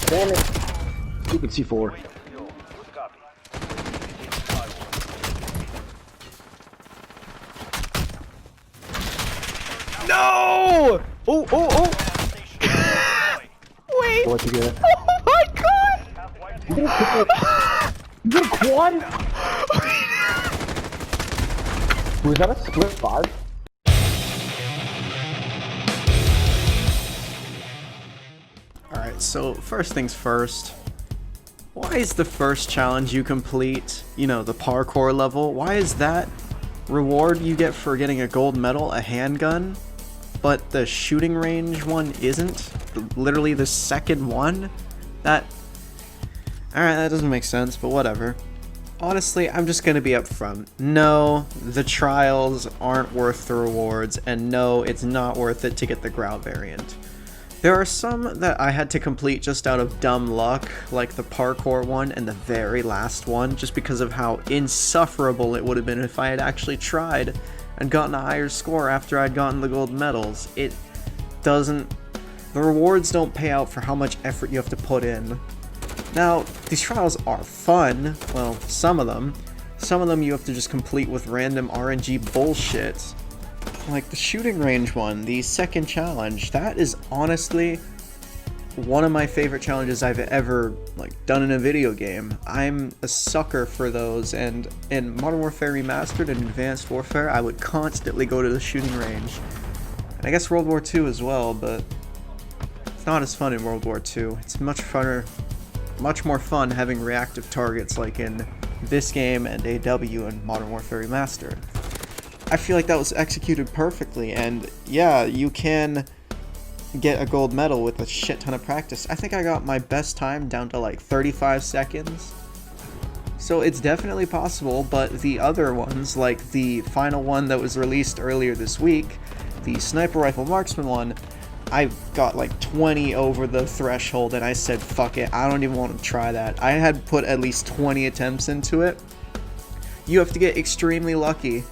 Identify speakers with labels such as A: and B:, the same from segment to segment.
A: Damn it. Stupid C4.
B: No! Oh, oh, oh! Wait!
A: What you get?
B: Oh my god!
A: You got a quad? Was that a split 5?
B: Alright, so first things first. Why is the first challenge you complete, you know, the parkour level, why is that reward you get for getting a gold medal a handgun, but the shooting range one isn't? Literally the second one? Alright, that doesn't make sense, but whatever. Honestly, I'm just gonna be upfront. No, the trials aren't worth the rewards, and no, it's not worth it to get the Grau variant. There are some that I had to complete just out of dumb luck, like the parkour one and the very last one, just because of how insufferable it would have been if I had actually tried and gotten a higher score after I'd gotten the gold medals. The rewards don't pay out for how much effort you have to put in. Now, these trials are fun, well, some of them. Some of them you have to just complete with random RNG bullshit. Like the shooting range one, the second challenge, that is honestly one of my favorite challenges I've ever done in a video game. I'm a sucker for those, and in Modern Warfare Remastered and Advanced Warfare, I would constantly go to the shooting range. And I guess World War II as well, but it's not as fun in World War II. It's much more fun having reactive targets like in this game and AW and Modern Warfare Remastered. I feel like that was executed perfectly, and yeah, you can get a gold medal with a shit ton of practice. I think I got my best time down to like 35 seconds. So it's definitely possible, but the other ones, like the final one that was released earlier this week, the Sniper Rifle Marksman one, I got like 20 over the threshold and I said, fuck it, I don't even want to try that. I had put at least 20 attempts into it. You have to get extremely lucky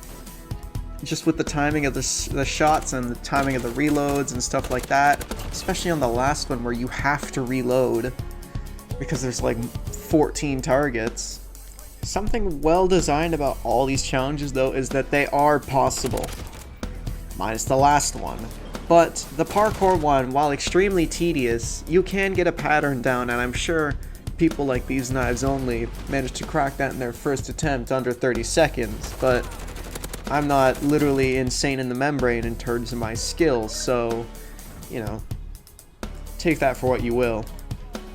B: just with the timing of the shots and the timing of the reloads and stuff like that, especially on the last one where you have to reload because there's like 14 targets. Something well designed about all these challenges though is that they are possible, minus the last one. But the parkour one, while extremely tedious, you can get a pattern down, and I'm sure people like These Knives Only managed to crack that in their first attempt under 30 seconds, but I'm not literally insane in the membrane in terms of my skills, so, you know, take that for what you will.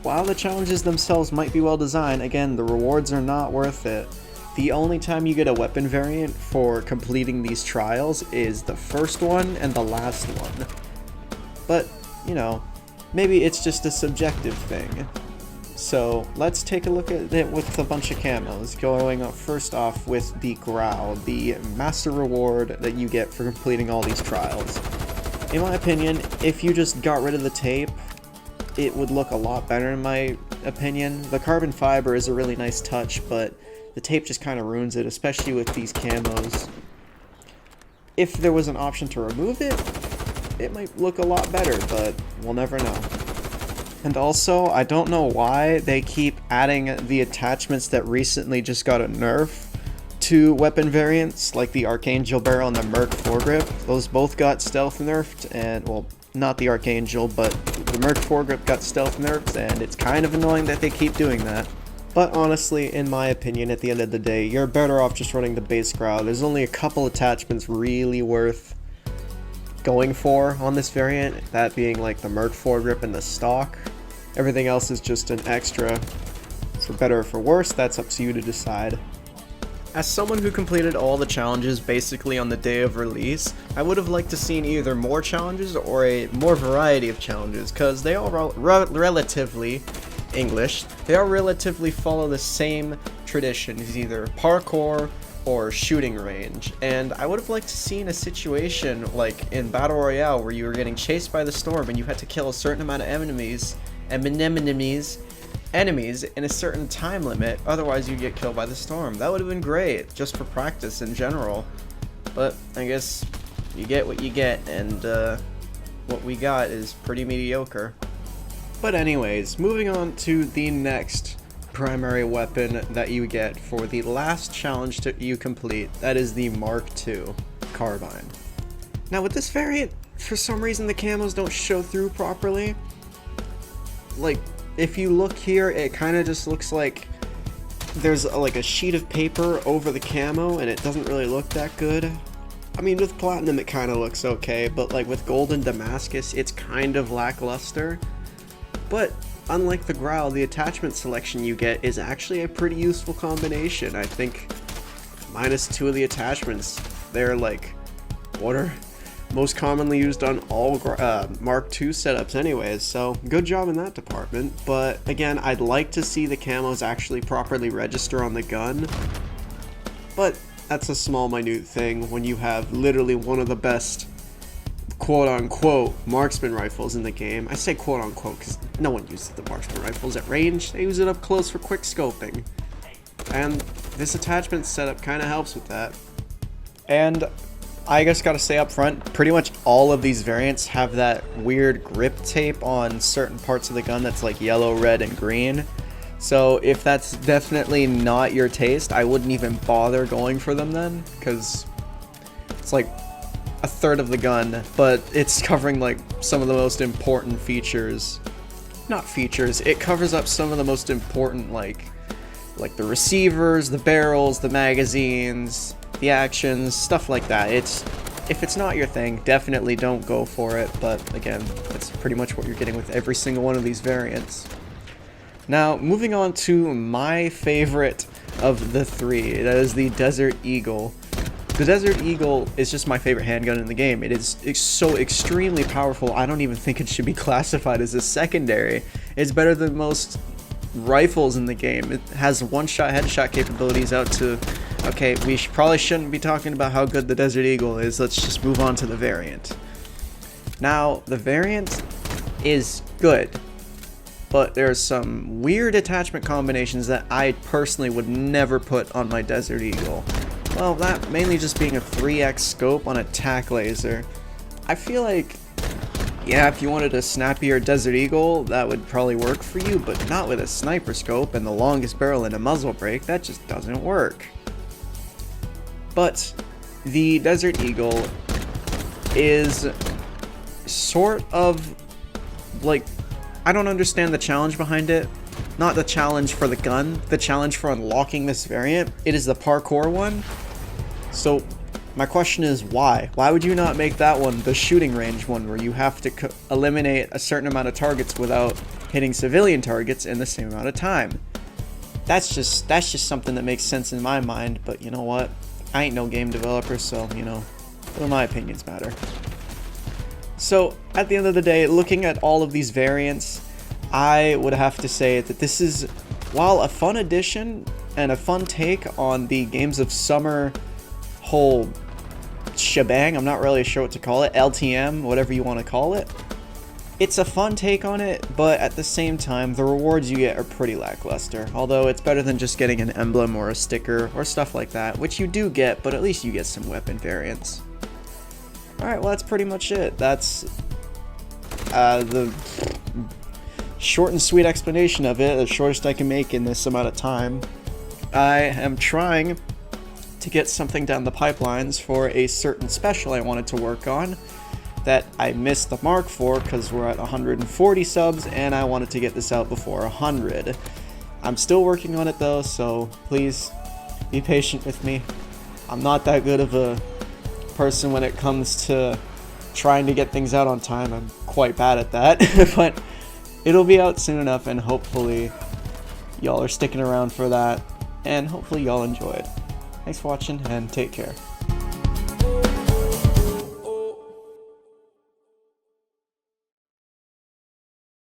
B: While the challenges themselves might be well designed, again, the rewards are not worth it. The only time you get a weapon variant for completing these trials is the first one and the last one. But, you know, maybe it's just a subjective thing. So let's take a look at it with a bunch of camos, going first off with the Grau, the master reward that you get for completing all these trials. In my opinion, if you just got rid of the tape, it would look a lot better in my opinion. The carbon fiber is a really nice touch, but the tape just kind of ruins it, especially with these camos. If there was an option to remove it, it might look a lot better, but we'll never know. And also, I don't know why they keep adding the attachments that recently just got a nerf to weapon variants, like the Archangel barrel and the Merc foregrip. Those both got stealth nerfed, and, well, not the Archangel, but the Merc foregrip got stealth nerfed, and it's kind of annoying that they keep doing that. But honestly, in my opinion, at the end of the day, you're better off just running the base Grau. There's only a couple attachments really worth going for on this variant, that being like the Merc foregrip and the stock. Everything else is just an extra. For better or for worse, that's up to you to decide. As someone who completed all the challenges basically on the day of release, I would have liked to seen either more challenges or a more variety of challenges, because they all relatively English, they all relatively follow the same traditions, either parkour or shooting range, and I would have liked to seen a situation like in Battle Royale where you were getting chased by the storm and you had to kill a certain amount of enemies in a certain time limit, otherwise you'd get killed by the storm. That would have been great, just for practice in general, but I guess you get what you get, and what we got is pretty mediocre. But anyways, moving on to the next primary weapon that you get for the last challenge that you complete, that is the Mark II carbine. Now with this variant, for some reason the camos don't show through properly. Like, if you look here, it kind of just looks like there's like a sheet of paper over the camo and it doesn't really look that good. I mean, with platinum it kind of looks okay, but like with gold and Damascus it's kind of lackluster. But unlike the Growl, the attachment selection you get is actually a pretty useful combination. I think minus 2 of the attachments, they're like what are most commonly used on all Mark II setups anyways, so good job in that department. But again, I'd like to see the camos actually properly register on the gun, but that's a small minute thing when you have literally one of the best quote-unquote marksman rifles in the game. I say quote-unquote because no one uses the marksman rifles at range, they use it up close for quick scoping, and this attachment setup kind of helps with that. And I just gotta say up front, pretty much all of these variants have that weird grip tape on certain parts of the gun that's like yellow, red, and green. So if that's definitely not your taste, I wouldn't even bother going for them then, because it's like a third of the gun, but it's covering like some of the most important features. Not features, it covers up some of the most important like the receivers, the barrels, the magazines, the actions, stuff like that. If it's not your thing, definitely don't go for it, but again, that's pretty much what you're getting with every single one of these variants. Now, moving on to my favorite of the three, that is the Desert Eagle. The Desert Eagle is just my favorite handgun in the game. It's so extremely powerful, I don't even think it should be classified as a secondary. It's better than most rifles in the game. It has one-shot headshot capabilities out to... Okay, we probably shouldn't be talking about how good the Desert Eagle is. Let's just move on to the variant. Now, the variant is good, but there's some weird attachment combinations that I personally would never put on my Desert Eagle. Well, that mainly just being a 3x scope on a tac laser. I feel like, yeah, if you wanted a snappier Desert Eagle, that would probably work for you, but not with a sniper scope and the longest barrel and a muzzle brake. That just doesn't work. But the Desert Eagle is sort of like, I don't understand the challenge behind it. Not the challenge for the gun, the challenge for unlocking this variant. It is the parkour one. So my question is why? Why would you not make that one the shooting range one, where you have to eliminate a certain amount of targets without hitting civilian targets in the same amount of time? That's just something that makes sense in my mind, but you know what? I ain't no game developer, so, you know, well, my opinions matter. So, at the end of the day, looking at all of these variants, I would have to say that this is, while a fun addition and a fun take on the Games of Summer whole shebang, I'm not really sure what to call it, LTM, whatever you want to call it. It's a fun take on it, but at the same time, the rewards you get are pretty lackluster. Although it's better than just getting an emblem or a sticker or stuff like that, which you do get, but at least you get some weapon variants. Alright, well that's pretty much it. That's the short and sweet explanation of it, the shortest I can make in this amount of time. I am trying to get something down the pipelines for a certain special I wanted to work on that I missed the mark for because we're at 140 subs and I wanted to get this out before 100. I'm still working on it though, so please be patient with me. I'm not that good of a person when it comes to trying to get things out on time. I'm quite bad at that, but it'll be out soon enough and hopefully y'all are sticking around for that and hopefully y'all enjoy it. Thanks for watching and take care.